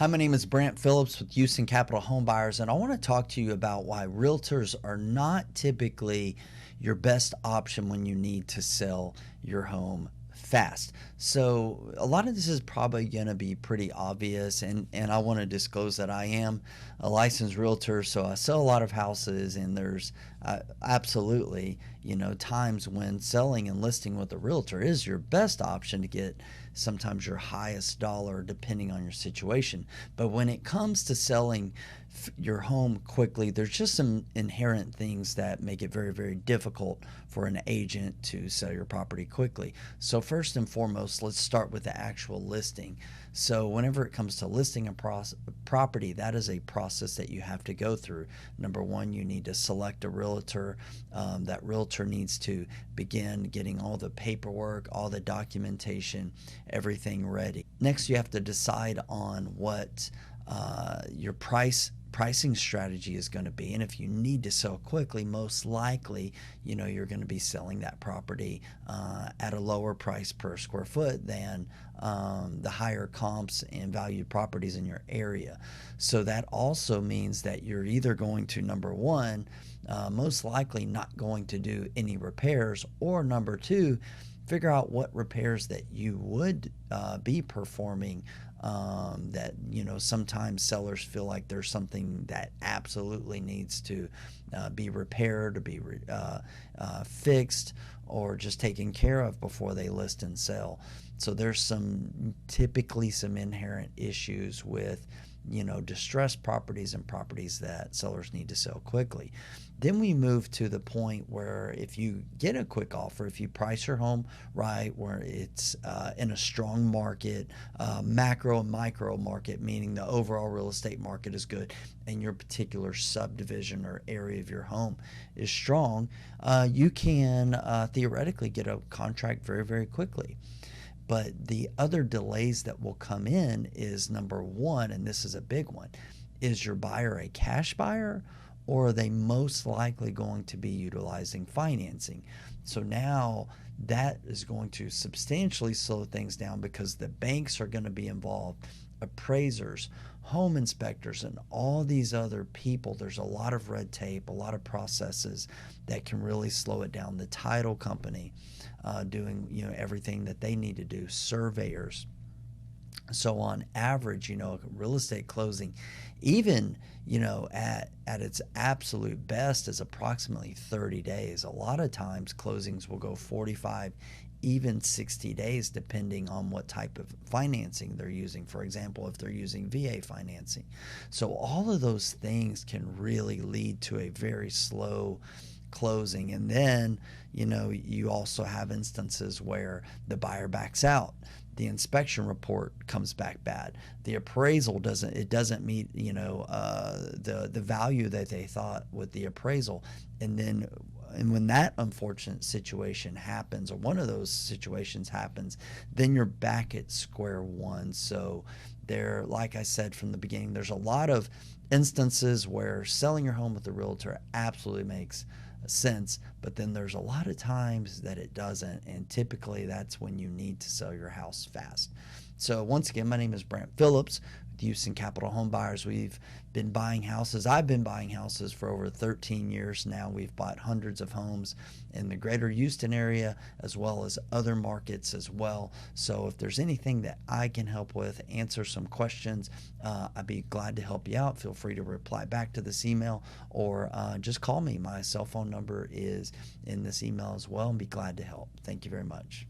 Hi, my name is Brant Phillips with Houston Capital Home Buyers, and I want to talk to you about why realtors are not typically your best option when you need to sell your home fast. So a lot of this is probably going to be pretty obvious, and I want to disclose that I am a licensed realtor, so I sell a lot of houses, and there's absolutely, times when selling and listing with a realtor is your best option to get sometimes your highest dollar depending on your situation. But when it comes to selling your home quickly, there's just some inherent things that make it very, very difficult for an agent to sell your property quickly. So first and foremost, let's start with the actual listing. So whenever it comes to listing a property, that is a process that you have to go through. Number one, you need to select a realtor. That realtor needs to begin getting all the paperwork, all the documentation, everything ready. Next, you have to decide on what your pricing strategy is going to be, and if you need to sell quickly, most likely you're going to be selling that property at a lower price per square foot than the higher comps and valued properties in your area. So that also means that you're either going to, number one, most likely not going to do any repairs, or number two, figure out what repairs that you would be performing, that sometimes sellers feel like there's something that absolutely needs to be repaired or be fixed or just taken care of before they list and sell. So there's typically some inherent issues with distressed properties and properties that sellers need to sell quickly. Then we move to the point where if you get a quick offer, if you price your home right, where it's in a strong market, macro and micro market, meaning the overall real estate market is good and your particular subdivision or area of your home is strong, you can theoretically get a contract very, very quickly. But the other delays that will come in is, number one, and this is a big one, is your buyer a cash buyer, or are they most likely going to be utilizing financing? So now that is going to substantially slow things down because the banks are going to be involved, appraisers, home inspectors, and all these other people. There's a lot of red tape, a lot of processes that can really slow it down. The title company doing everything that they need to do, surveyors. So on average, a real estate closing, even at its absolute best, is approximately 30 days. A lot of times closings will go 45, even 60 days, depending on what type of financing they're using. For example, if they're using VA financing. So all of those things can really lead to a very slow closing. And then you also have instances where the buyer backs out, the inspection report comes back bad, the appraisal doesn't meet the value that they thought with the appraisal. And when that unfortunate situation happens, or one of those situations happens, then you're back at square one. So there, like I said from the beginning, there's a lot of instances where selling your home with a realtor absolutely makes sense, but then there's a lot of times that it doesn't, and typically that's when you need to sell your house fast. So once again, my name is Brant Phillips with Houston Capital Home Buyers. We've been buying houses. I've been buying houses for over 13 years now. We've bought hundreds of homes in the greater Houston area as well as other markets as well. So if there's anything that I can help with, answer some questions, I'd be glad to help you out. Feel free to reply back to this email, or just call me. My cell phone number is in this email as well, and be glad to help. Thank you very much.